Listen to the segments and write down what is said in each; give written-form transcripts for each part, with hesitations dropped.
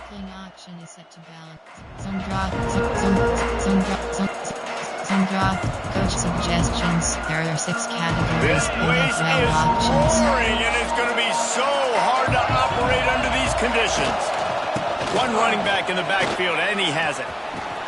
Tackling option is set to balance. Zone drop. Coach suggestions. There are 6 categories. This place is roaring, and it's going to be so hard to operate under these conditions. One running back in the backfield, and he has it.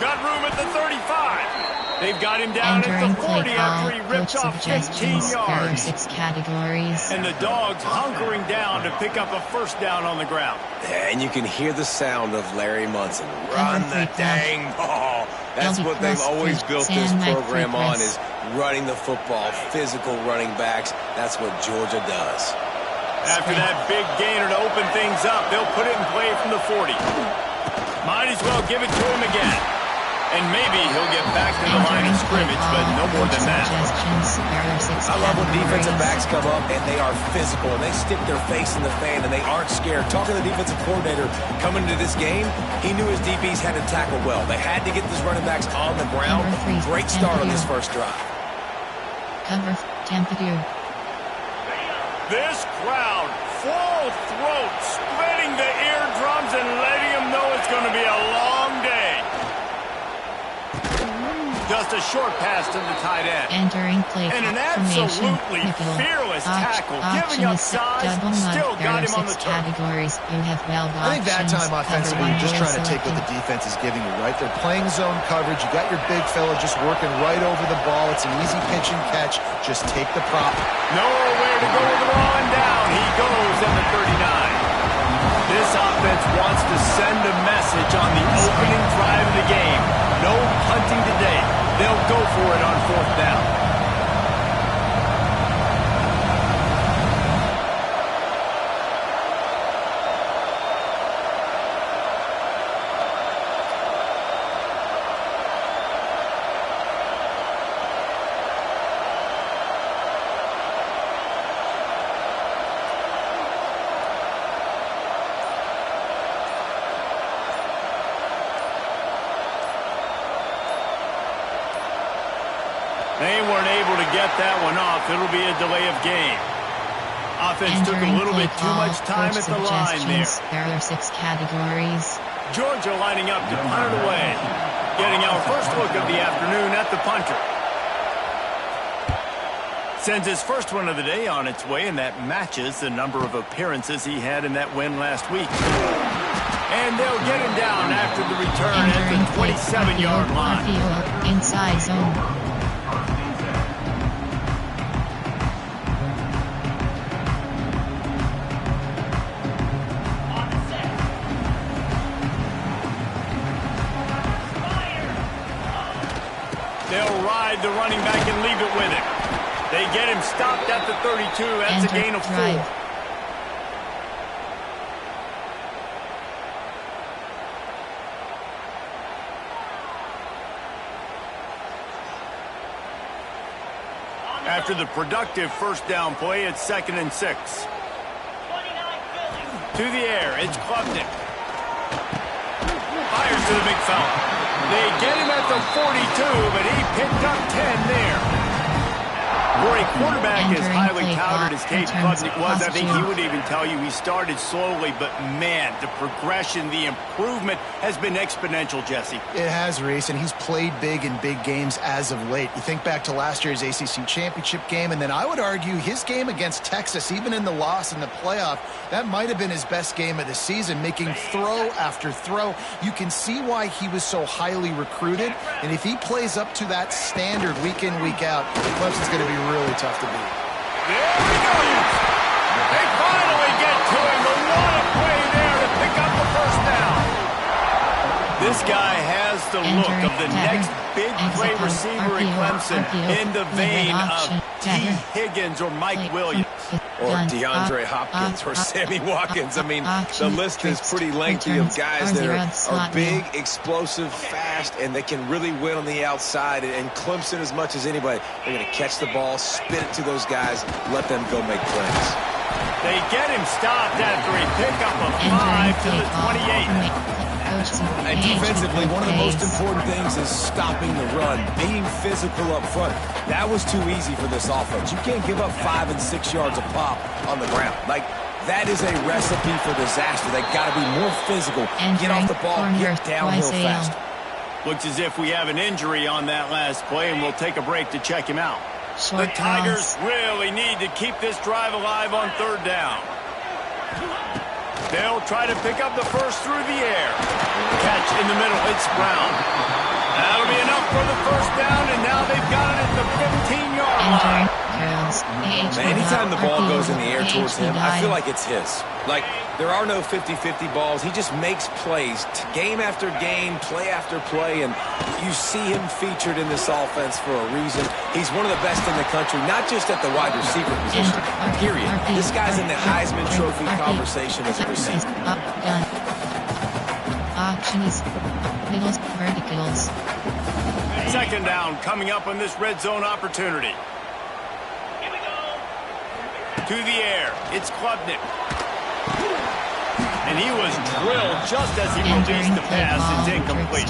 Got room at the 35. They've got him down at the 40 after he ripped off 15 yards. There are 6 categories. And the Dogs hunkering down to pick up a first down on the ground. Yeah, and you can hear the sound of Larry Munson. Run the dang ball. That's what they've always built this program on, is running the football, physical running backs. That's what Georgia does. After that big gainer to open things up, they'll put it in play from the 40. Might as well give it to him again. And maybe he'll get back to the line of scrimmage, but no more than that. I love when defensive backs come up and they are physical and they stick their face in the fan and they aren't scared. Talking to the defensive coordinator coming into this game, he knew his DBs had to tackle well. They had to get these running backs on the ground. Great start on this first drive. Cover Temperature. This crowd, full throat, spreading the eardrums and letting them know it's going to be a long day. Just a short pass to the tight end. Entering play and an absolutely fearless tackle. Giving up size, still got him on the turf. I think that time offensively, you're just trying to take what the defense is giving you, right? They're playing zone coverage. You got your big fella just working right over the ball. It's an easy pitch and catch. Just take the prop. Nowhere to go with the ball and down. He goes in the 39. This offense wants to send a message on the opening drive of the game. No punting today. They'll go for it on 4th down. They weren't able to get that one off. It'll be a delay of game. Offense took a little bit too much time at the line there. There are 6 categories. Georgia lining up to punt it away. Getting our first look of the afternoon at the punter. Sends his first one of the day on its way, and that matches the number of appearances he had in that win last week. And they'll get him down after the return at the 27-yard line. Inside zone. They'll ride the running back and leave it with him. They get him stopped at the 32. That's a gain of 4. After the productive first down play, it's 2nd and 6. To the air, it's Klubnik. Fires to the big fella. They get him at the 42, but he picked up 10 there. For a quarterback as highly touted as Cade Klubnik was, I think he would even tell you he started slowly, but man, the progression, the improvement has been exponential, Jesse. It has, Reese, and he's played big in big games as of late. You think back to last year's ACC championship game, and then I would argue his game against Texas, even in the loss in the playoff, that might have been his best game of the season, making throw after throw. You can see why he was so highly recruited, and if he plays up to that standard week in, week out, Clemson's going to be really tough to beat. There he goes. They finally get to him. The one play there to pick up the first down. This guy has the look of the next big play receiver in Clemson, in the vein of T. Higgins or Mike Williams. Or DeAndre Hopkins or Sammy Watkins. I mean, the list is pretty lengthy of guys that are big, explosive, fast, and they can really win on the outside. And Clemson, as much as anybody, they're going to catch the ball, spin it to those guys, let them go make plays. They get him stopped after a pickup of 5 to the 28. And defensively, one of the most important things is stopping the run, being physical up front. That was too easy for this offense. You can't give up 5 and 6 yards a pop on the ground. Like, That is a recipe for disaster. They got to be more physical. Get off the ball, get downhill fast. Looks as if we have an injury on that last play, and we'll take a break to check him out. The Tigers really need to keep this drive alive on third down. They'll try to pick up the first through the air. Catch in the middle. It's Brown. That'll be enough for the first down, and now they've got it at the 15-yard line. Anytime the ball goes in the air towards him, I feel like it's his. Like, there are no 50-50 balls. He just makes plays, game after game, play after play, and you see him featured in this offense for a reason. He's one of the best in the country, not just at the wide receiver position, period. This guy's in the Heisman Trophy conversation as a receiver. Options, middles, verticals. Second down coming up on this red zone opportunity. To the air, it's Klubnik. And he was drilled just as he released the pass. It's incomplete.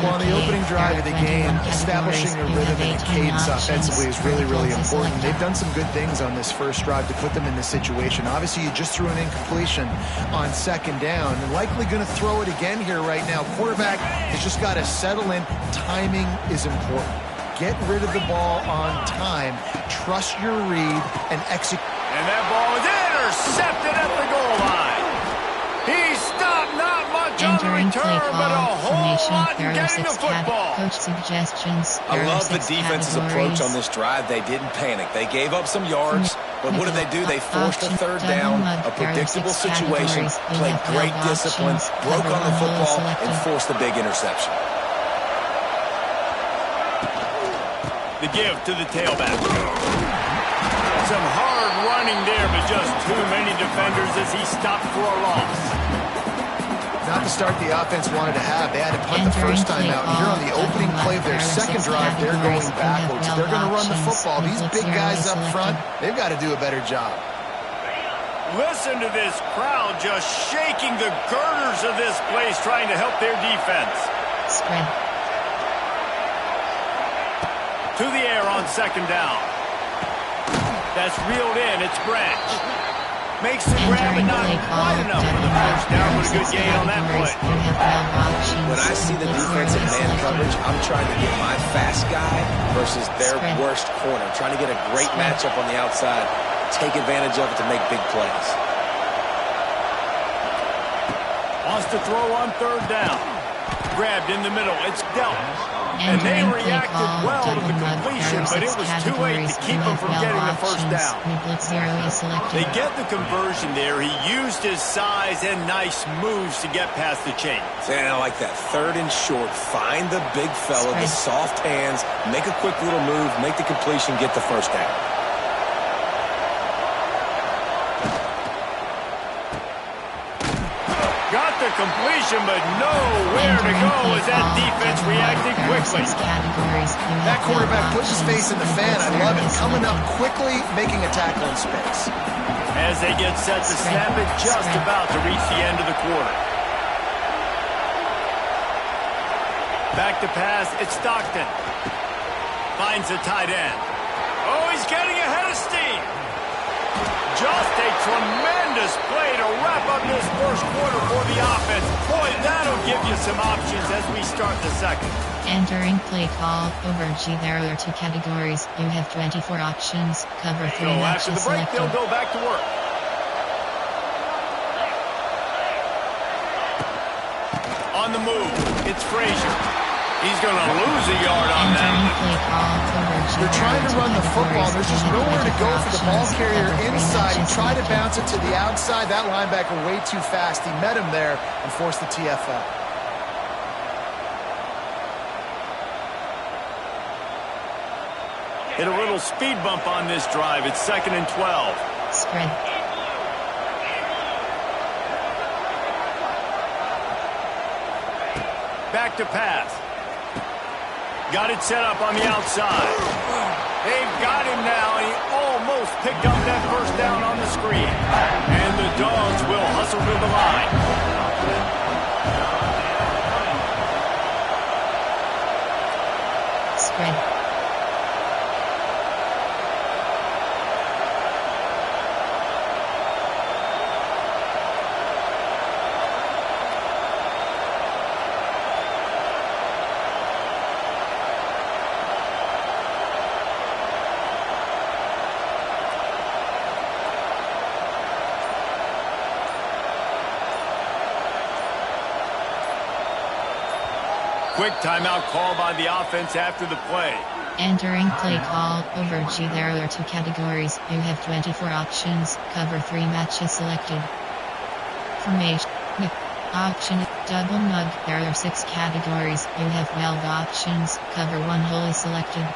Well, on the opening drive of the game, establishing a rhythm and a cadence offensively is really, really important. They've done some good things on this first drive to put them in this situation. Obviously, you just threw an incompletion on second down. And likely going to throw it again here right now. Quarterback has just got to settle in. Timing is important. Get rid of the ball on time. Trust your read and execute. And that ball is intercepted at the goal line. He stopped not much on the return, but a whole lot in getting the football. Coach suggestions. I love the defense's approach on this drive. They didn't panic. They gave up some yards, but what did they do? They forced a third down, a predictable situation, played great discipline, broke on the football, and forced the big interception. The give to the tailback. Some hard running there, but just too many defenders as he stopped for a loss. Not the start the offense wanted to have. They had to punt the first time out. Here on the opening play of their second drive, they're going backwards. They're going to run the football. These big guys up front, they've got to do a better job. Listen to this crowd just shaking the girders of this place, trying to help their defense. Spread. To the air on second down. That's reeled in. It's Branch. Makes the grab, but not quite enough for the first down, but a good gain on that play. When I see the defensive man coverage, I'm trying to get my fast guy versus their worst corner. Trying to get a great matchup on the outside. Take advantage of it to make big plays. Wants to throw on third down. Grabbed in the middle. It's Delp. And they reacted well to the completion, but it was too late to keep them from getting the first down. They get the conversion there. He used his size and nice moves to get past the chain. And I like that. Third and short. Find the big fella, the soft hands, make a quick little move, make the completion, get the first down. Got the completion, but nowhere to go as that defense reacted quickly. That quarterback puts his face in the fan. I love it. Coming up quickly, making a tackle in space. As they get set to snap it, just about to reach the end of the quarter. Back to pass, it's Stockton. Finds the tight end. Oh, he's getting ahead of steam. Just a tremendous play to wrap up this first quarter for the offense. Boy, that'll give you some options as we start the second. Entering play call. Over G, there are two categories. You have 24 options. Cover 3 So options after the break, selected. they'll go back to work. On the move, it's Frazier. He's going to lose a yard on Entering that. play call. Over G, They're trying to run the football. There's just nowhere to go for the ball carrier inside. He tried to bounce it to the outside. That linebacker way too fast. He met him there and forced the TFL. Hit a little speed bump on this drive. It's 2nd and 12. Spread. Back to pass. Got it set up on the outside. They've got him now. He almost picked up that first down on the screen. And the Dogs will hustle to the line. Spread. quick timeout call by the offense after the play. Entering play call, over G. There are 2 categories. You have 24 options. Cover 3 matches selected. Formation. Option. Double mug. There are 6 categories. You have 12 options. Cover 1 hole is selected.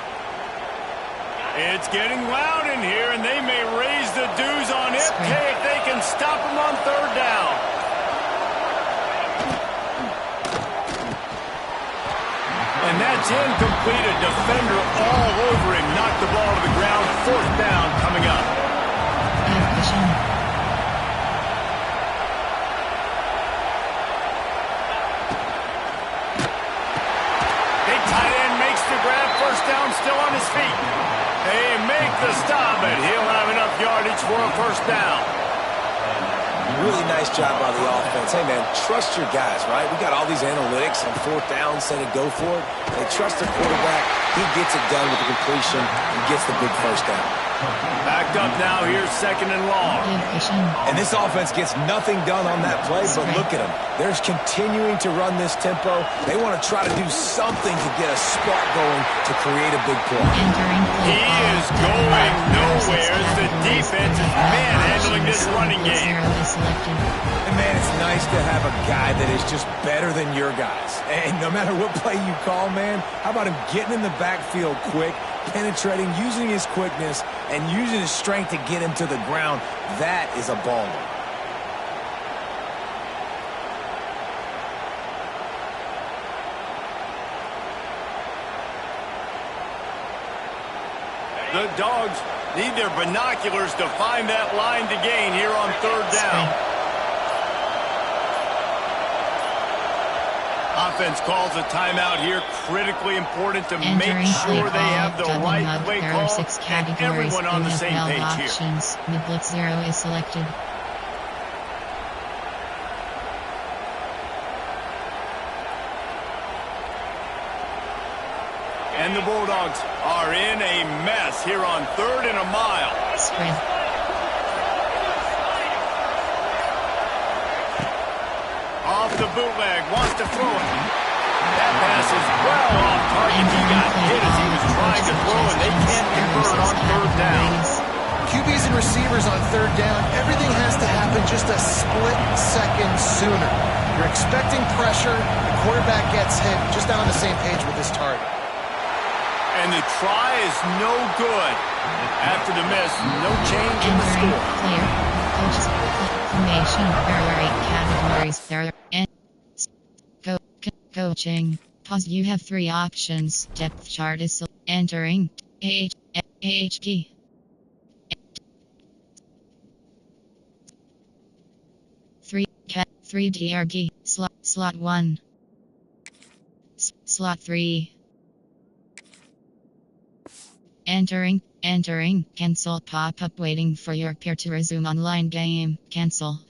It's getting loud in here, and they may raise the dues on FK if they can stop him on 3rd down. And that's incomplete. A defender all over him. Knocked the ball to the ground. 4th down coming up. Big tight end makes the grab. 1st down, still on his feet. They make the stop, but he'll have enough yardage for a 1st down. Really nice job by the offense. Hey, man, trust your guys, right? We got all these analytics on 4th down, say to go for it. They trust the quarterback. He gets it done with the completion and gets the big 1st down. Backed up now. Here's 2nd and long. And this offense gets nothing done on that play, but look at them. They're continuing to run this tempo. They want to try to do something to get a spark going to create a big play. He is going nowhere as the defense is manhandling this running game. And, man, it's nice to have a guy that is just better than your guys. And no matter what play you call, man, how about him getting in the backfield quick, penetrating, using his quickness, and using his strength to get him to the ground? That is a baller. The Dogs need their binoculars to find that line to gain here on 3rd down. Offense calls a timeout here. Critically important to make sure they have the right play call and everyone on the same page here. The blitz 0 is selected. And the Bulldogs are in a mess here on 3rd and a mile. Spread. Off the bootleg, wants to throw it. That pass is well off target. He got hit as he was trying to throw, and they can't convert on 3rd down. QBs and receivers on 3rd down, everything has to happen just a split second sooner. You're expecting pressure, the quarterback gets hit, just not on the same page with his target. And the try is no good. After the miss, no change in the score. Clear. Coaches. Formation. There are 8 categories. There are coaching. Pause. You have 3 options. Depth chart is entering. AHP. 3 DRG. Slot 1. Slot 3. Entering, cancel pop-up waiting for your peer to resume online game, cancel.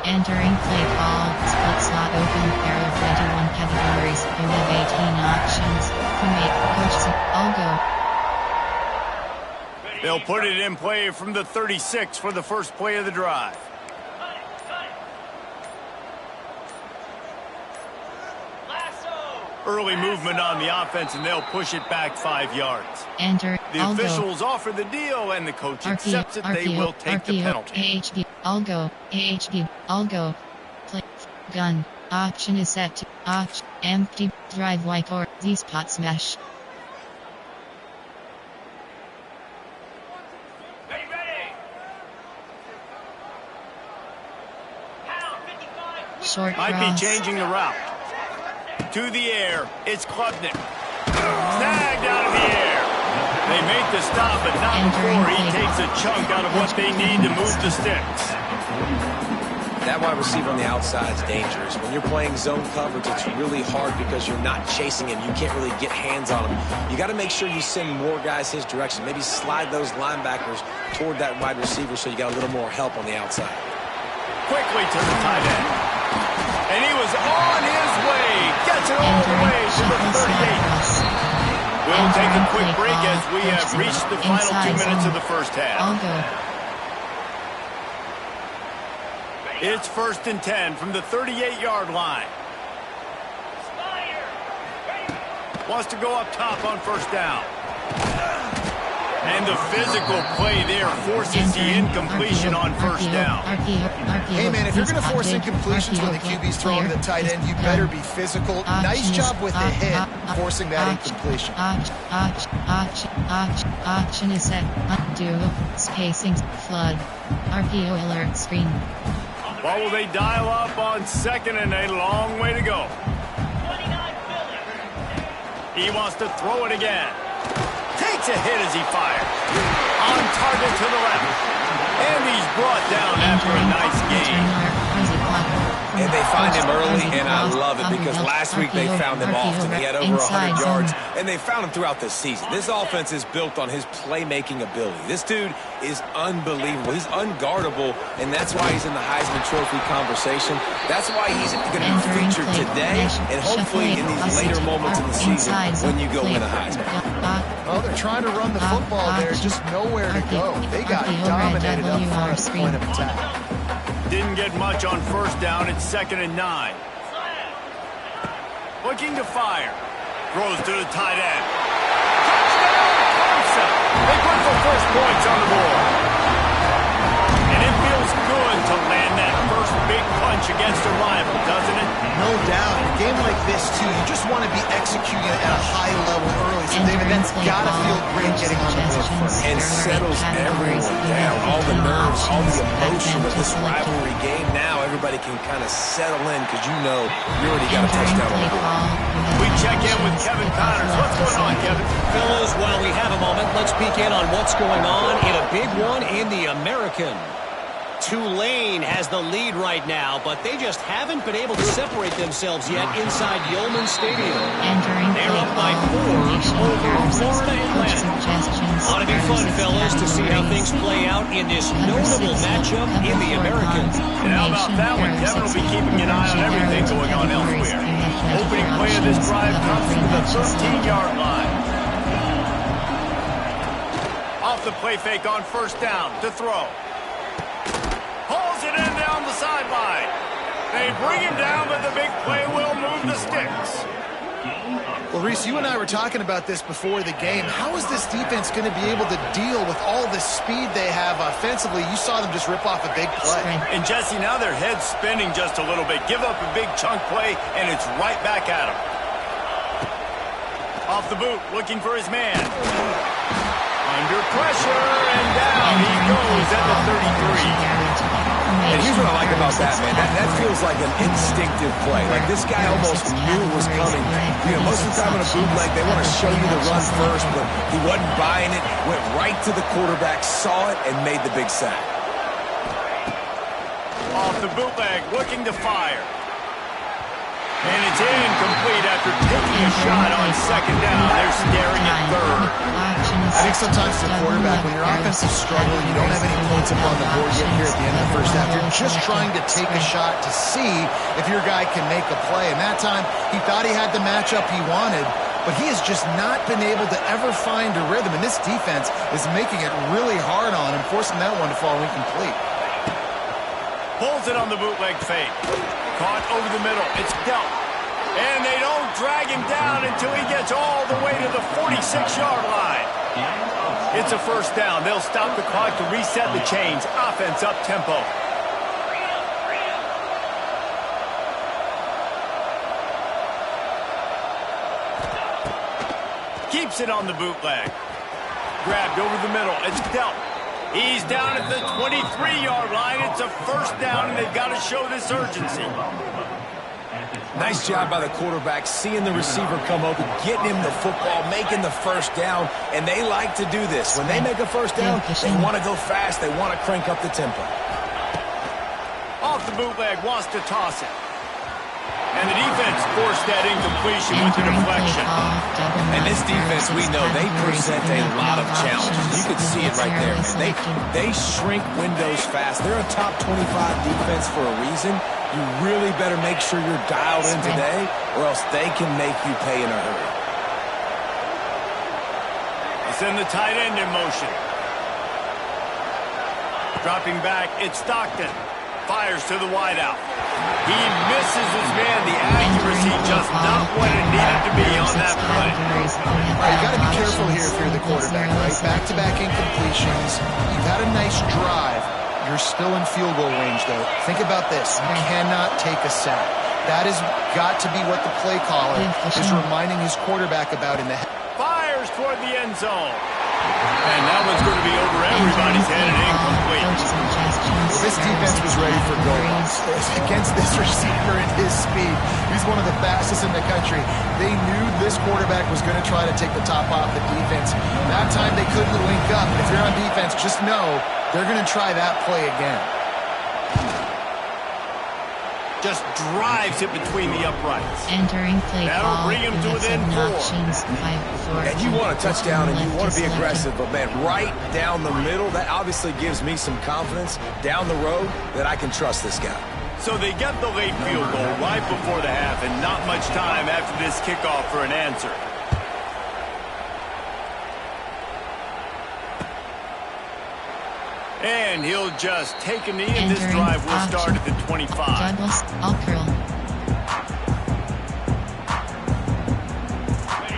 Entering play call, split slot open, there are 21 categories, you have 18 options, formate, coach, all go. They'll put it in play from the 36 for the first play of the drive. Early movement on the offense, and they'll push it back 5 yards. The officials offer the deal, and the coach accepts it. They will take the penalty. AHP, all go. AHP, all go. Play, gun. Option is set to option, empty, drive wipe or these pot smash. Short Might cross. be changing the route. To the air, it's Klubnik. Snagged out of the air. They make the stop, but not before he takes a chunk out of what they need to move the sticks. That wide receiver on the outside is dangerous. When you're playing zone coverage, it's really hard because you're not chasing him. You can't really get hands on him. You got to make sure you send more guys his direction. Maybe slide those linebackers toward that wide receiver so you got a little more help on the outside. Quickly to the tight end. And he was on his way. Gets it all the way to the 38. We'll take a quick break as we have reached the final 2 minutes of the first half. It's 1st and 10 from the 38-yard line. Wants to go up top on 1st down. And the physical play there forces the incompletion on 1st down. Hey, man, if you're going to force incompletions when the QB's throwing to the tight end, you better be physical. Nice job with the hit, forcing that incompletion. Option is set. Undo. Spacing. Flood. RPO alert screen. What will they dial up on 2nd and a long way to go? He wants to throw it again. Takes a hit as he fires. On target to the left. And he's brought down after a nice gain. And they find him early, and I love it because last week they found him often. He had over 100 yards, and they found him throughout the season. This offense is built on his playmaking ability. This dude is unbelievable. He's unguardable, and that's why he's in the Heisman Trophy conversation. That's why he's going to be featured today and hopefully in these later moments in the season when you go win a Heisman. Well, they're trying to run the football there, just nowhere to go. They got dominated up front at the point of attack. Didn't get much on 1st down. It's 2nd and 9. Looking to fire. Throws to the tight end. Touchdown, Clemson. They put the first points on the board. And it feels good to land that first big punch against a rival, doesn't it? No doubt. In a game like this, too, you just want to be executing it at a high level early. So, David, that's got to feel great getting on the board first. And settles everyone down. All the nerves, all the emotion of this rivalry game. Now everybody can kind of settle in because you know you already got a touchdown on the board. We check in with Kevin Connors. What's going on, Kevin? Fellas, while we have a moment, let's peek in on what's going on in a big one in the American. Tulane has the lead right now, but they just haven't been able to separate themselves yet inside Yulman Stadium. They're up by 4 over Florida Atlantic. Ought to be fun, fellas, to see how things play out in this notable matchup in the American. And how about that one? Kevin will be keeping an eye on everything going on elsewhere. Opening play of this drive comes from the 13-yard line. Off the play fake on 1st down to throw. Pulls it in down the sideline. They bring him down, but the big play will move the sticks. Well, Reese, you and I were talking about this before the game. How is this defense going to be able to deal with all the speed they have offensively? You saw them just rip off a big play. And, Jesse, now their head's spinning just a little bit. Give up a big chunk play, and it's right back at him. Off the boot, looking for his man. Under pressure, and down he goes at the 33. And here's what I like about that, man. That feels like an instinctive play. Like this guy almost knew it was coming. You know, most of the time on a bootleg, they want to show you the run first, but he wasn't buying it. Went right to the quarterback, saw it, and made the big sack. Off the bootleg, looking to fire. And it's incomplete after taking a shot on 2nd down. They're staring at 3rd. I think sometimes as a quarterback, when your offense is struggling, you don't have any points up on the board yet here at the end of the first half. You're just trying to take a shot to see if your guy can make a play. And that time, he thought he had the matchup he wanted, but he has just not been able to ever find a rhythm. And this defense is making it really hard on him, forcing that one to fall incomplete. Pulls it on the bootleg fake. Caught over the middle. It's dealt. And they don't drag him down until he gets all the way to the 46-yard line. It's a 1st down. They'll stop the clock to reset the chains. Offense up tempo. Keeps it on the bootleg. Grabbed over the middle. It's dealt. He's down at the 23-yard line. It's a 1st down, and they've got to show this urgency. Nice job by the quarterback, seeing the receiver come open, getting him the football, making the 1st down, and they like to do this. When they make a 1st down, they want to go fast. They want to crank up the tempo. Off the bootleg, wants to toss it. And the defense forced that incompletion with the deflection. And this defense, we know, they present a lot of challenges. You can see it right there, man. They shrink windows fast. They're a top 25 defense for a reason. You really better make sure you're dialed in today, or else they can make you pay in a hurry. They send the tight end in motion. Dropping back, it's Stockton. Fires to the wideout. He misses his man. The accuracy just not what it needed to be on that play. All right, you got to be careful here if you're the quarterback, right? Back-to-back incompletions. You've had a nice drive. You're still in field goal range, though. Think about this. You cannot take a sack. That has got to be what the play caller is reminding his quarterback about in the head. Fires toward the end zone. And that one's going to be over everybody's head and incomplete. Well, this defense was ready for go-balls. Against this receiver at his speed, he's one of the fastest in the country. They knew this quarterback was going to try to take the top off the defense. That time they couldn't link up. If you're on defense, just know they're going to try that play again. Just drives it between the uprights. Entering play That'll call. bring him to within 4. And you want a touchdown and you want to be aggressive, but man, right down the middle, that obviously gives me some confidence down the road that I can trust this guy. So they get the late field goal right before the half and not much time after this kickoff for an answer. And he'll just take a knee, and this drive will start at the 25. Douglas, all curl.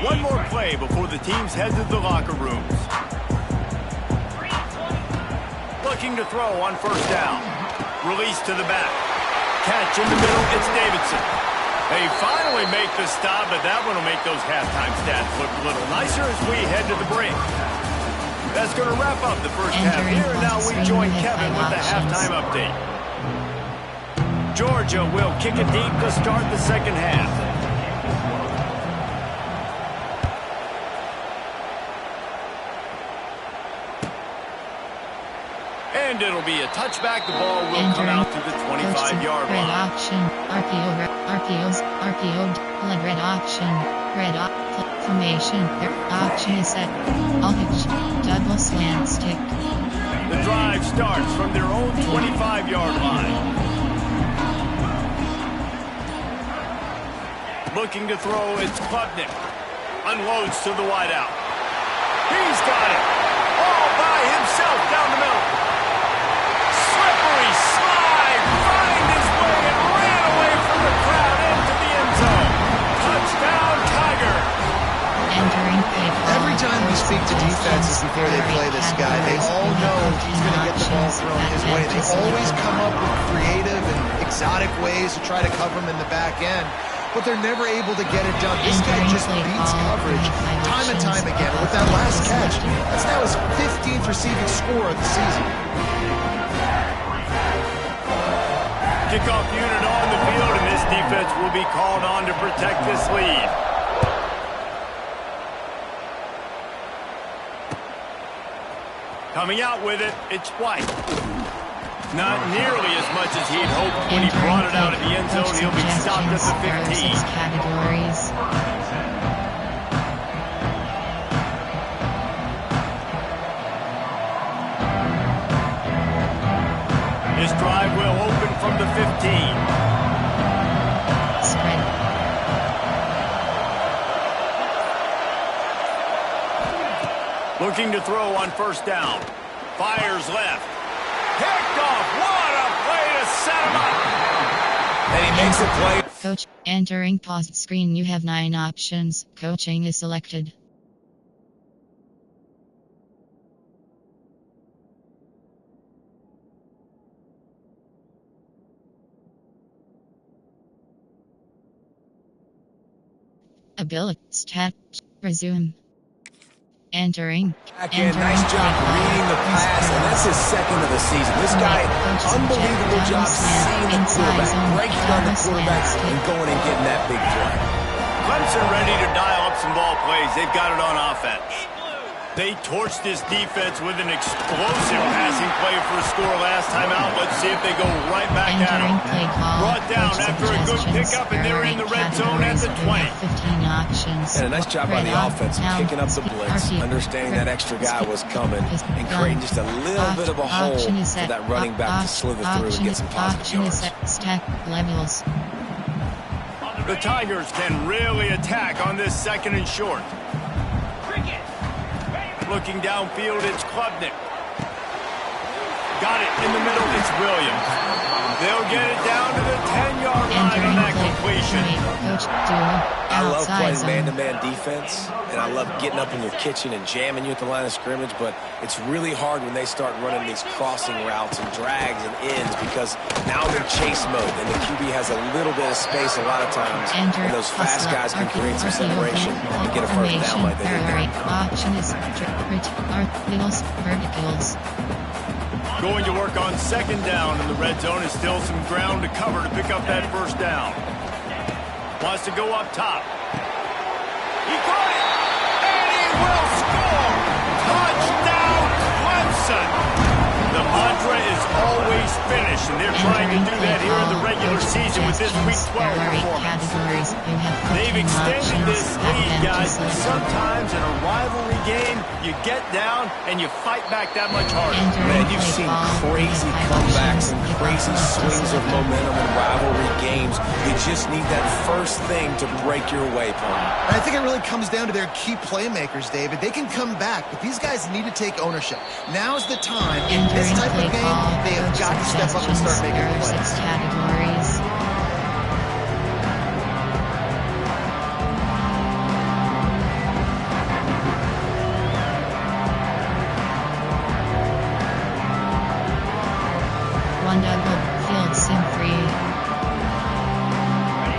One more play before the teams head to the locker rooms. Looking to throw on first down. Release to the back. Catch in the middle, it's Davidson. They finally make the stop, but that one will make those halftime stats look a little nicer as we head to the break. That's going to wrap up the first half here, and now we join Kevin with the halftime update. Georgia will kick it deep to start the second half. And it'll be a touchback. The ball will come out to the 25-yard line. Red option, RPO'd, red option, formation, option is set, all hitch, double slant stick. The drive starts from their own 25-yard line. Looking to throw, it's Klubnik. Unloads to the wideout. He's got it. All by himself down the middle. Slippery slide. Find his way and ran away from the crowd into the end zone. Touchdown, Tiger. Every time we speak to defenses before they play this guy, they all know he's going to get the ball thrown his way. They always come up with creative and exotic ways to try to cover him in the back end, but they're never able to get it done. This guy just beats coverage time and time again. With that last catch, that's now his 15th receiving score of the season. Kickoff unit on the field, and this defense will be called on to protect this lead. Coming out with it, it's White. Not nearly as much as he'd hoped when he brought it out of the end zone. He'll be stopped at the 15. Categories. This drive will open from the 15. Spread. Looking to throw on first down. Fires left. Picked off. What a play to set him up. And he makes a play. Coach, entering paused screen. You have 9 options. Coaching is selected. Ability. Stat. Resume. Entering. Again, nice job reading the pass, and that's his second of the season. This guy, unbelievable job seeing the quarterback, breaking on the quarterback, and going and getting that big play. Clemson ready to dial up some ball plays. They've got it on offense. They torched this defense with an explosive passing play for a score last time out. Let's see if they go right back at them. Brought down after a good pickup, and they're in the red zone at the 20. 15 options. And a nice job by the offense picking up the blitz, understanding that extra guy was coming, and creating just a little bit of a hole for that running back to slither through and get some positive yards. Stack levels. The Tigers can really attack on this 2nd and short. Looking downfield, it's Klubnik. Got it in the middle, it's Williams. They'll get it down to the 10-yard line on that completion. I love playing man-to-man defense, and I love getting up in your kitchen and jamming you at the line of scrimmage, but it's really hard when they start running these crossing routes and drags and ends because now they're chase mode, and the QB has a little bit of space a lot of times, and those fast guys can create some separation and get a first down like they did there. Option is verticals. Going to work on 2nd down in the red zone is still some ground to cover to pick up that first down. Wants to go up top. He caught it, and he will score! Touchdown, Clemson! The mantra is always finish, and they're trying to do that here in the regular season with this Week 12 performance. They've extended this lead, guys, and sometimes in a rivalry game, you get down and you fight back that much harder. Man, you've seen crazy comebacks and crazy swings of momentum in rivalry games. You just need that first thing to break your way, Paul. And I think it really comes down to their key playmakers, David. They can come back, but these guys need to take ownership. Now's the time. In this type of game, they have got to step up and start making plays. 6 categories. One double field sim free.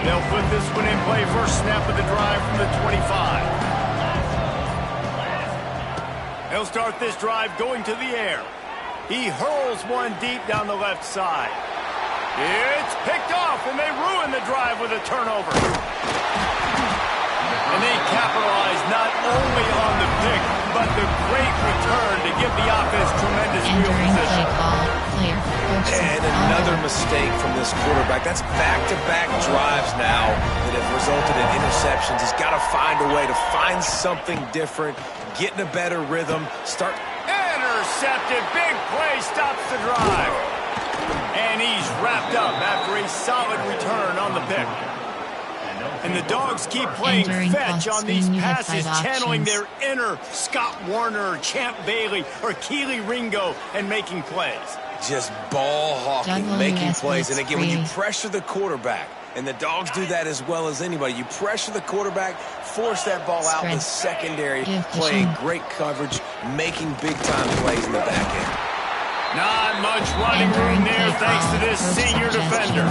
They'll put this one in play. First snap of the drive from the 25. They'll start this drive going to the air. He hurls one deep down the left side. It's picked off, and they ruin the drive with a turnover. And they capitalize not only on the pick, but the great return to give the offense tremendous field position. And another mistake from this quarterback. That's back-to-back drives now that have resulted in interceptions. He's got to find a way to find something different, get in a better rhythm, start... Intercepted. Big play stops the drive. And he's wrapped up after a solid return on the pick. And the Dogs keep playing fetch on these passes, channeling their inner Scott Warner, Champ Bailey, or Keely Ringo, and making plays. Just ball hawking, making plays. And again, when you pressure the quarterback, and the Dogs do that as well as anybody, you pressure the quarterback, force that ball out in the secondary, playing great coverage, making big-time plays in the back end. Not much running room there thanks to this senior defender.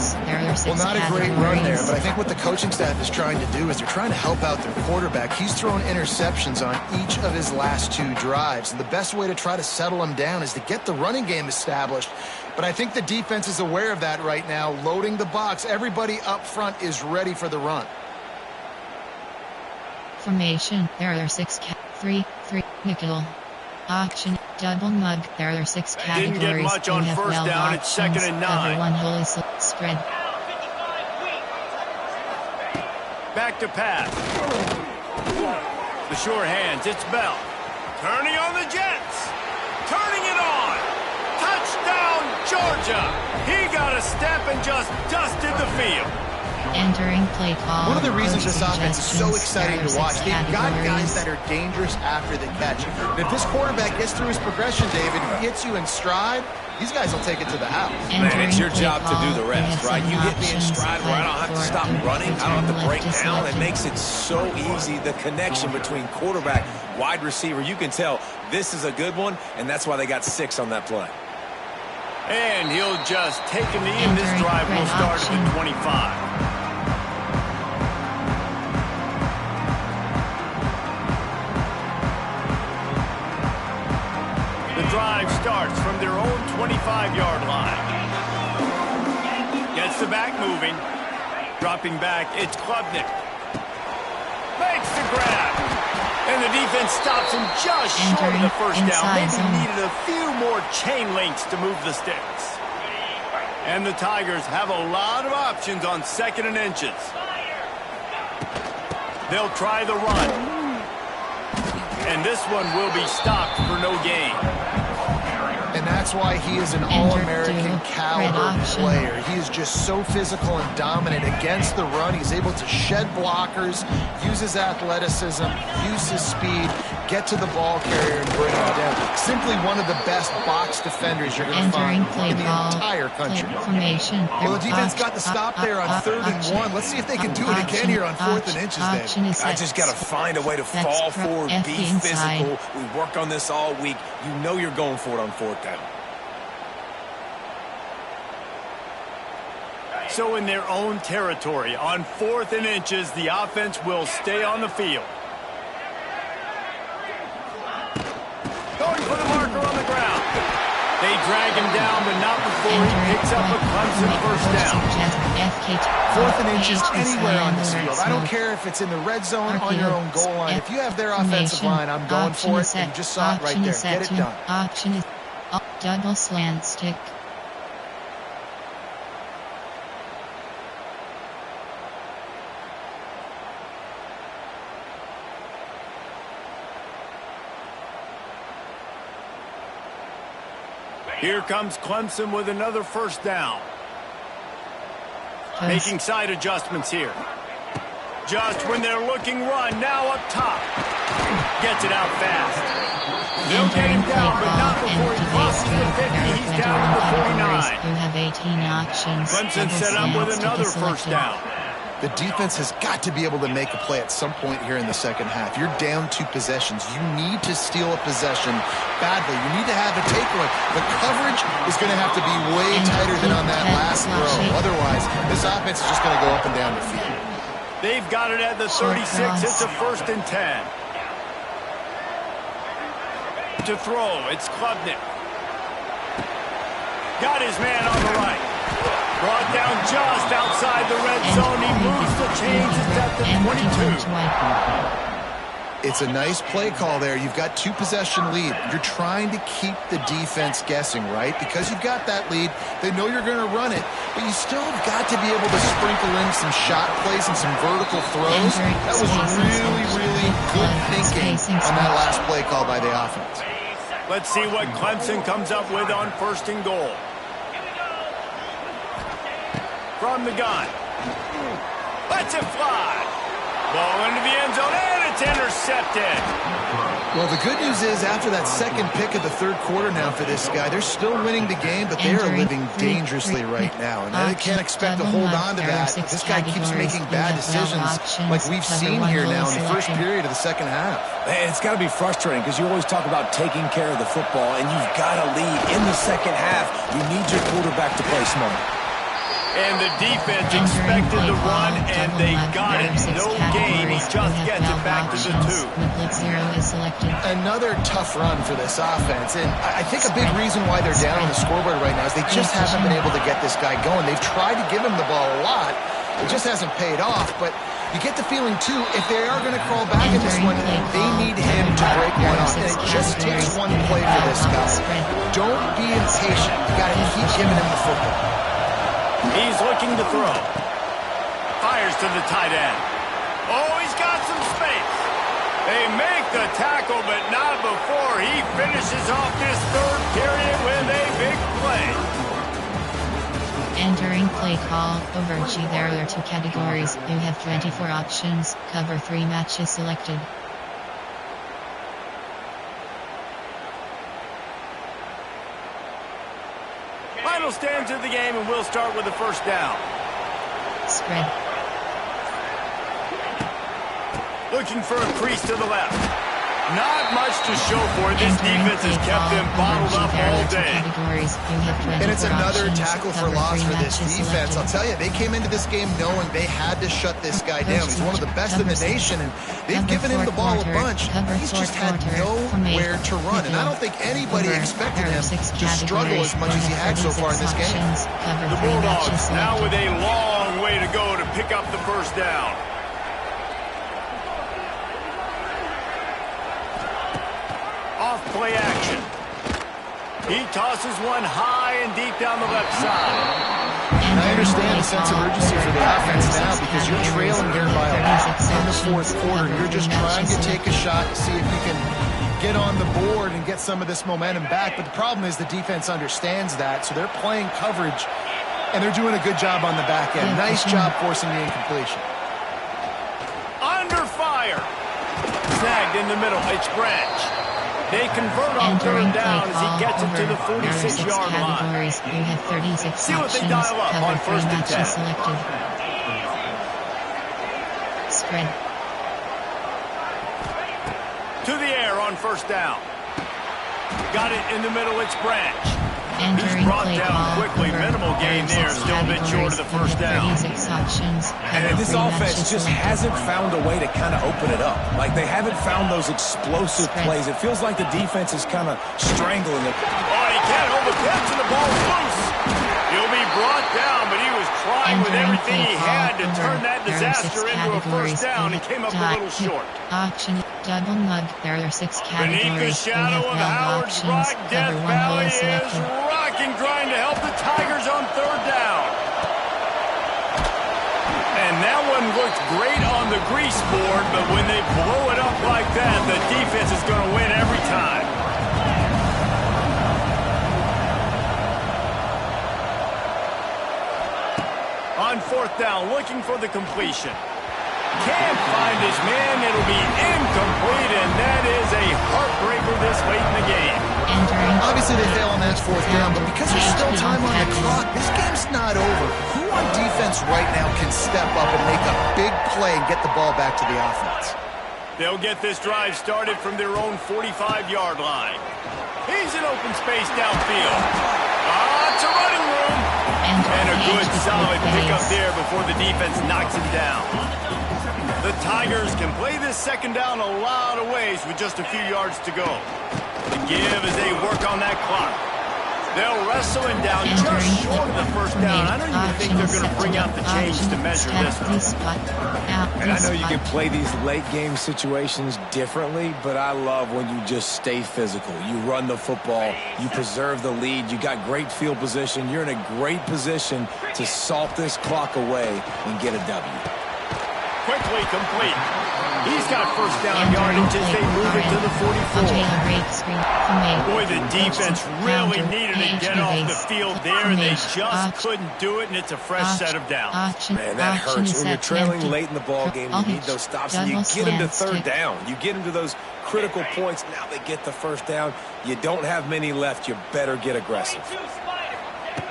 Well, not a great run there, but I think what the coaching staff is trying to do is they're trying to help out their quarterback. He's thrown interceptions on each of his last 2 drives, and the best way to try to settle him down is to get the running game established. But I think the defense is aware of that right now, loading the box. Everybody up front is ready for the run. Formation, there are 6 3 nickel. Option, double mug, there are 6 categories. Didn't get much on first down, it's 2nd and 9. One holy spread. Back to pass. The sure hands, it's Bell. Turning on the Jets. Turning it on. Touchdown, Georgia. He got a step and just dusted the field. Entering play call. One of the reasons this offense is so exciting to watch, they've got guys that are dangerous after the catch. And if this quarterback gets through his progression, David, he hits you in stride, these guys will take it to the house. Man, it's your job to do the rest, right? You hit me in stride where I don't have to stop running. I don't have to break down. It makes it so easy, the connection between quarterback, wide receiver. You can tell this is a good one, and that's why they got 6 on that play. And he'll just take him in. This drive will start at the 25. The drive starts from their own 25-yard line. Gets the back moving. Dropping back, it's Klubnik. Makes the grab. And the defense defense stops him just short of the first down. Maybe zone. needed a few more chain links to move the sticks. And the Tigers have a lot of options on 2nd and inches. They'll try the run. And this one will be stopped for no gain. And that's why he is an All-American caliber player. He is just so physical and dominant against the run. He's able to shed blockers, use his athleticism, use his speed, get to the ball carrier and bring him down. Simply one of the best box defenders you're going to find in the entire country. Well, the defense got the stop there on 3rd and 1. Let's see if they can do it again here on 4th and inches, Dave. I just got to find a way to fall forward, be physical. We work on this all week. You know you're going for it on 4th down. So in their own territory, on 4th and inches, the offense will stay on the field. Going for the marker on the ground. They drag him down, but not before he picks up a Clemson first down. 4th and inches anywhere on this field. I don't care if it's in the red zone or on your own goal line. If you have their offensive line, I'm going for it. And you just saw it right there. Get it done. Option is double slant stick. Here comes Clemson with another first down. Making side adjustments here. Just when they're looking run, now up top. Gets it out fast. They'll get him down, but not before he crosses the 50. He's down to the 49. You have 18 options. Clemson set up with another first down. The defense has got to be able to make a play at some point here in the second half. You're down 2 possessions. You need to steal a possession badly. You need to have a takeaway. The coverage is going to have to be way tighter than on that last throw. Otherwise, this offense is just going to go up and down the field. They've got it at the 36. It's a 1st and 10. To throw, it's Klubnik. Got his man on the right. Brought down just outside the red zone. He moves the chains. It's at the 22. It's a nice play call there. You've got 2 possession lead. You're trying to keep the defense guessing, right? Because you've got that lead, they know you're going to run it, but you still have got to be able to sprinkle in some shot plays and some vertical throws. That was really, really good thinking on that last play call by the offense. Let's see what Clemson comes up with on 1st and goal. From the gun. Lets it fly. Ball into the end zone, and it's intercepted. Well, the good news is after that second pick of the 3rd quarter now for this guy, they're still winning the game, but they are living dangerously right now. And they can't expect to hold on to that. This guy keeps making bad decisions like we've seen here now in the first period of the second half. And it's got to be frustrating because you always talk about taking care of the football, and you've got to lead in the second half. You need your quarterback to play smart. And the defense expected the run, and they got it. No gain. He just gets it back to the 2. Another tough run for this offense. And I think a big reason why they're down on the scoreboard right now is they just haven't been able to get this guy going. They've tried to give him the ball a lot. It just hasn't paid off. But you get the feeling, too, if they are going to crawl back in this one, they need him to break one off. And it just takes one play for this guy. Don't be impatient. You got to keep giving him the football. He's looking to throw. Fires to the tight end. Oh, he's got some space. They make the tackle, but not before he finishes off this 3rd period with a big play. Entering play call, over G. There are 2 categories. You have 24 options. Cover 3 matches selected. Final stands of the game, and we'll start with the first down. Spread. Looking for a crease to the left. Not much to show for it. This defense has kept them bottled up all day. And it's another tackle for loss for this defense. I'll tell you, they came into this game knowing they had to shut this guy down. He's one of the best in the nation, and they've given him the ball a bunch. He's just had nowhere to run, and I don't think anybody expected him to struggle as much as he had so far in this game. The Bulldogs now with a long way to go to pick up the first down. play action. He tosses one high and deep down the left side. And I understand the sense of urgency for the offense now because you're trailing here by a lot in the fourth quarter. You're just trying to take a shot to see if you can get on the board and get some of this momentum back. But the problem is the defense understands that, so they're playing coverage, and they're doing a good job on the back end. Nice job forcing the incompletion. Under fire. Snagged in the middle. It's Branch. They convert on third down as he gets it to the 46-yard line. You have 36 See what they options. dial up on Cover 3 first and 10. matches selected. Spread. To the air on first down. Got it in the middle. It's Branch. He's brought down quickly. Minimal gain there. Still a bit short of the first down. And this offense just hasn't found a way to kind of open it up. Like, they haven't found those explosive plays. It feels like the defense is kind of strangling it. Oh, he can't hold the pitch, and the ball's loose. He'll be brought down, but he was trying with everything he had to turn that disaster into a first down. He came up a little short. Auction, double mug. There are 6 categories. Beneath the shadow of Howard's Rock, Death Valley is rocking, trying to help the Tigers on third down. And that one looked great on the grease board, but when they blow it up like that, the defense is going to win every time. On fourth down, looking for the completion. Can't find his man. It'll be incomplete, and that is a heartbreaker this late in the game. Obviously, they fail on that fourth down, but because there's still time on the clock, this game's not over. Who on defense right now can step up and make a big play and get the ball back to the offense? They'll get this drive started from their own 45-yard line. He's in open space downfield. It's a running room. And a good, solid pickup there before the defense knocks him down. The Tigers can play this second down a lot of ways with just a few yards to go. The give as they work on that clock. They'll wrestle him down just short of the first down. I don't even think they're going to bring out the change to measure this one. And I know you can play these late-game situations differently, but I love when you just stay physical. You run the football. You preserve the lead. You got great field position. You're in a great position to salt this clock away and get a W. Quickly complete. He's got first down yardage as they move it to the 44. Boy, the defense really needed to get off the field there, and they just couldn't do it, and it's a fresh set of downs. Man, that hurts. When you're trailing late in the ball game, you need those stops, and you get them to third down. You get them to those critical points. Now they get the first down. You don't have many left. You better get aggressive.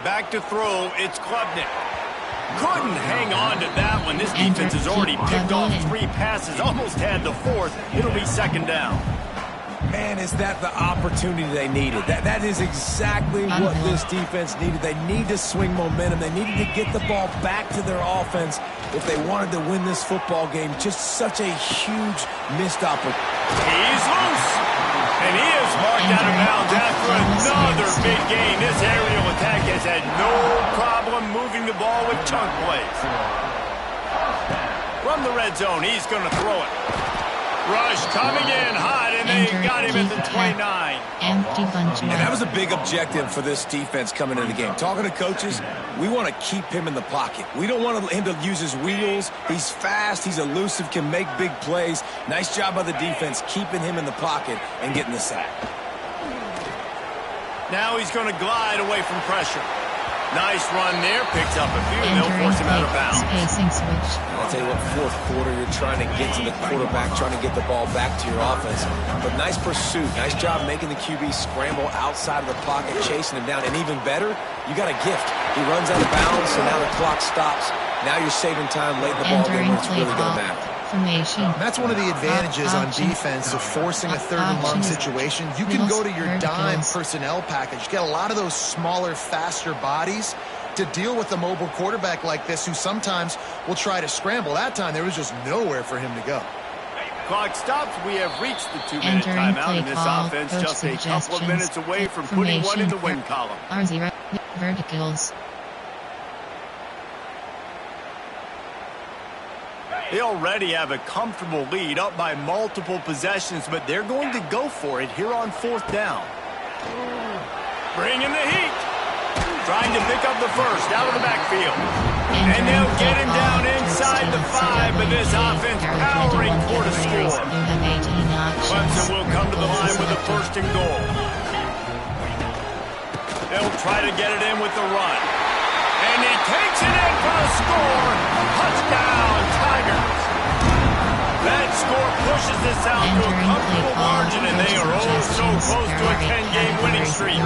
Back to throw. It's Klubnik. Couldn't hang on to that one. This defense has already picked off 3 passes, almost had the 4th. It'll be second down. Man, is that the opportunity they needed? That is exactly what this defense needed. They need to swing momentum. They needed to get the ball back to their offense if they wanted to win this football game. Just such a huge missed opportunity. He's loose. And he is marked out of bounds after another big gain. This aerial attack has had no problem moving the ball with chunk plays. From the red zone, he's going to throw it. Rush coming in hot, and they got him at the 29. And that was a big objective for this defense coming into the game. Talking to coaches, we want to keep him in the pocket. We don't want him to use his wheels. He's fast. He's elusive, can make big plays. Nice job by the defense keeping him in the pocket and getting the sack. Now he's going to glide away from pressure. Nice run there. Picks up a few, and they'll force him out of bounds. I'll tell you what, fourth quarter, you're trying to get to the quarterback, trying to get the ball back to your offense. But nice pursuit. Nice job making the QB scramble outside of the pocket, chasing him down. And even better, you got a gift. He runs out of bounds, so now the clock stops. Now you're saving time late in the ball game when it's really going to matter. That's one of the advantages on defense of forcing a third and long situation. You can go to your dime personnel package, get a lot of those smaller, faster bodies to deal with a mobile quarterback like this who sometimes will try to scramble. That time there was just nowhere for him to go. Clock stops. We have reached the 2-minute timeout in this offense, just a couple of minutes away from putting one in the win column. R0 verticals. They already have a comfortable lead up by multiple possessions, but they're going to go for it here on 4th down. Bringing the heat. Trying to pick up the first out of the backfield. And they'll get him down inside the 5, but this offense powering for the score. Clemson will come to the line with a 1st and goal. They'll try to get it in with the run. And he takes it in for the score. Touchdown, Tigers. That score pushes this out to a comfortable margin, and they are oh so close to a 10-game winning streak.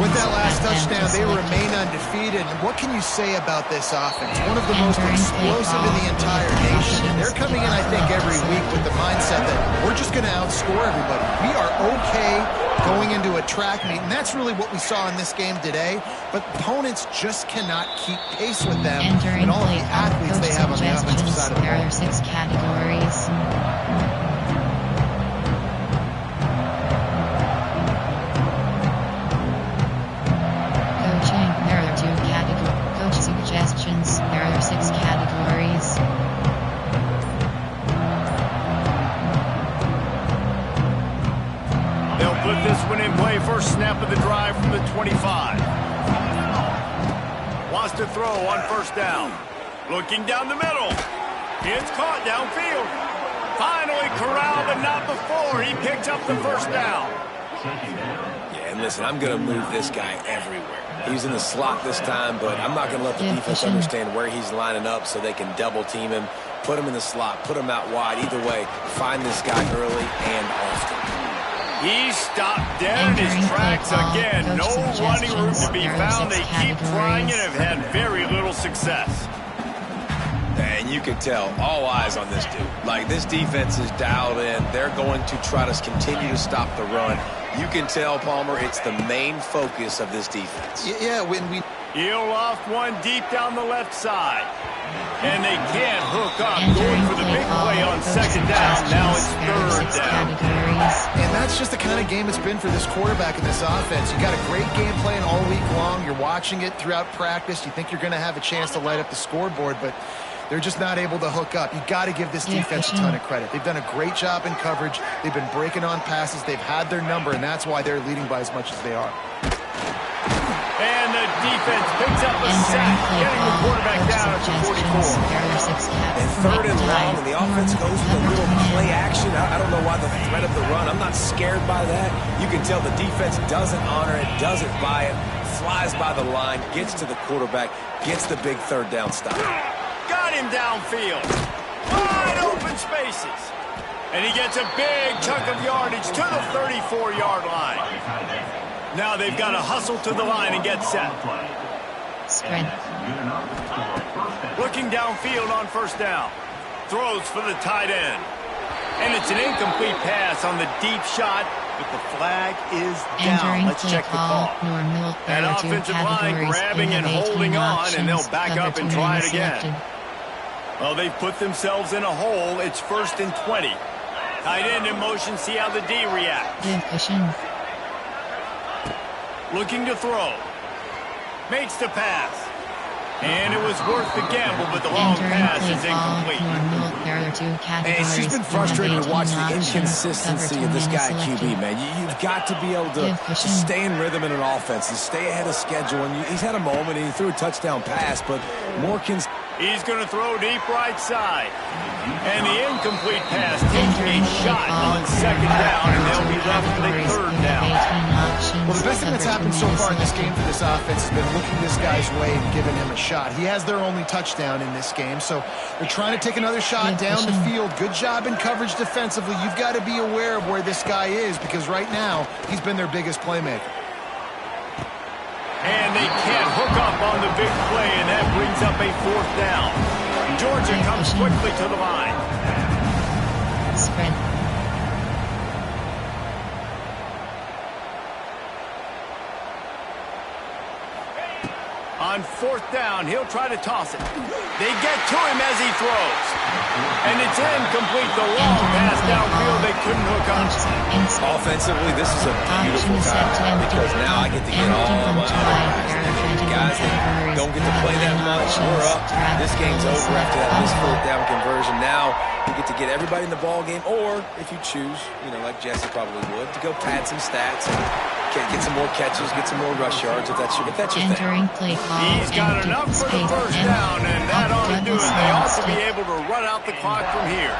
With that last touchdown, they remain undefeated. And what can you say about this offense? One of the most explosive in the entire nation. They're coming in, I think, every week with the mindset that we're just going to outscore everybody. We are okay going into a track meet, and that's really what we saw in this game today. But opponents just cannot keep pace with them and all of the athletes they have on the offensive side of the ball. There are 6 categories. Coaching, there are 2 categories. Coach suggestions, there are 6 categories. They'll put this one in play. First snap of the drive from the 25. Wants to throw on 1st down. Looking down the middle. It's caught downfield. Finally corralled, but not before. He picked up the 1st down. Yeah, and listen, I'm going to move this guy everywhere. He's in the slot this time, but I'm not going to let the defense understand where he's lining up so they can double team him, put him in the slot, put him out wide. Either way, find this guy early and often. He stopped dead in his tracks again. No running room to be found. They keep trying and have had very little success. And you can tell, all eyes on this dude. Like, this defense is dialed in. They're going to try to continue to stop the run. You can tell, Palmer, it's the main focus of this defense. Yeah, when we... He'll loft one deep down the left side. And they can't hook up. Going for the big play on 2nd down. Now it's 3rd down. And that's just the kind of game it's been for this quarterback in this offense. You got a great game plan all week long. You're watching it throughout practice. You think you're going to have a chance to light up the scoreboard, but they're just not able to hook up. You got to give this defense a ton of credit. They've done a great job in coverage. They've been breaking on passes. They've had their number, and that's why they're leading by as much as they are. And the defense picks up a sack, getting the quarterback down at the 44. And 3rd and long, and the offense goes with a little play action. I don't know why the threat of the run. I'm not scared by that. You can tell the defense doesn't honor it, doesn't buy it, flies by the line, gets to the quarterback, gets the big 3rd down stop. Got him downfield. Wide open spaces. And he gets a big chunk of yardage to the 34-yard line. Now they've got to hustle to the line and get set. Spread. Looking downfield on 1st down. Throws for the tight end. And it's an incomplete pass on the deep shot, but the flag is down. Let's check the call. That offensive line grabbing and holding on, and they'll back up and try it again. Well, they've put themselves in a hole. It's 1st and 20. Tight end in motion. See how the D reacts. Looking to throw. Makes the pass. And it was worth the gamble, but the long pass is incomplete. Hey, it's just been frustrating to watch the inconsistency of this guy at QB, man. You've got to be able to just stay in rhythm in an offense and stay ahead of schedule. And he's had a moment, and he threw a touchdown pass, but more He's going to throw deep right side. And the incomplete pass takes a shot on 2nd down, and they'll be left with a 3rd down. Well, the best thing that's happened so far in this game for this offense has been looking this guy's way and giving him a shot. He has their only touchdown in this game, so they're trying to take another shot down the field. Good job in coverage defensively. You've got to be aware of where this guy is, because right now he's been their biggest playmaker. And they can't hook up on the big play, and that brings up a 4th down. Georgia comes quickly to the line. Spread. On 4th down, he'll try to toss it. They get to him as he throws. And it's incomplete. The long pass downfield, they couldn't hook up. Offensively, this is a beautiful time because now I get to get all my guys that don't get to play that much. We're up. This game's over after that missed fourth down conversion. Now you get to get everybody in the ball game, or if you choose, like Jesse probably would, to go pad some stats and get some more catches, get some more rush yards if that's your thing. He's got enough for the first down, and that ought to do it. They ought to be able to run out the clock from here.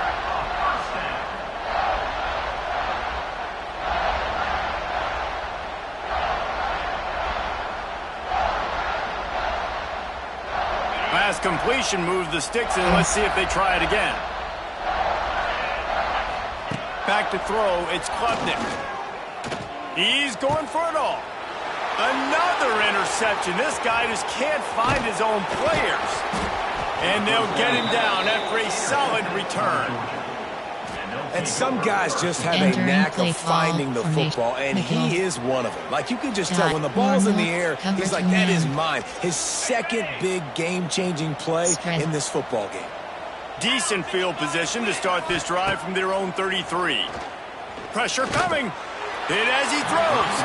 Pass completion moves the sticks in. Let's see if they try it again. Back to throw. It's Klubnik. He's going for it all. Another interception. This guy just can't find his own players. And they'll get him down after a solid return. And some guys just have a knack of finding the football, and he is one of them. Like, you can just tell when the ball's in the air, he's like, that is mine. His second big game-changing play in this football game. Decent field position to start this drive from their own 33. Pressure coming. Hit as he throws.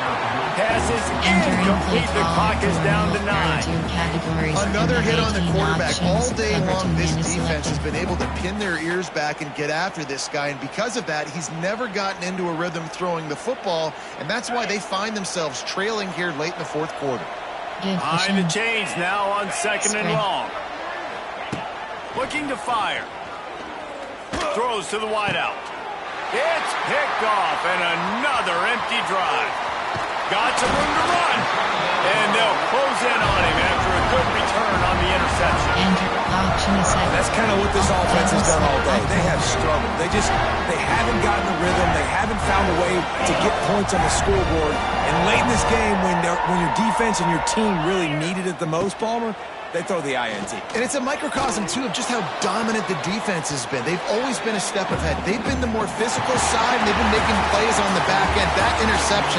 Passes incomplete. The clock is down to 9. Another hit on the quarterback. All day long, this defense has been able to pin their ears back and get after this guy, and because of that, he's never gotten into a rhythm throwing the football, and that's why they find themselves trailing here late in the fourth quarter. Behind the chains now on 2nd and long. Looking to fire. Throws to the wideout. It's picked off, and another empty drive. Got some room to run, and they'll close in on him after a good return on the interception. That's kind of what this offense has done all day. They have struggled. They haven't gotten the rhythm. They haven't found a way to get points on the scoreboard. And late in this game, when your defense and your team really needed it the most, Palmer, they throw the INT. And it's a microcosm, too, of just how dominant the defense has been. They've always been a step ahead. They've been the more physical side, and they've been making plays on the back end. That interception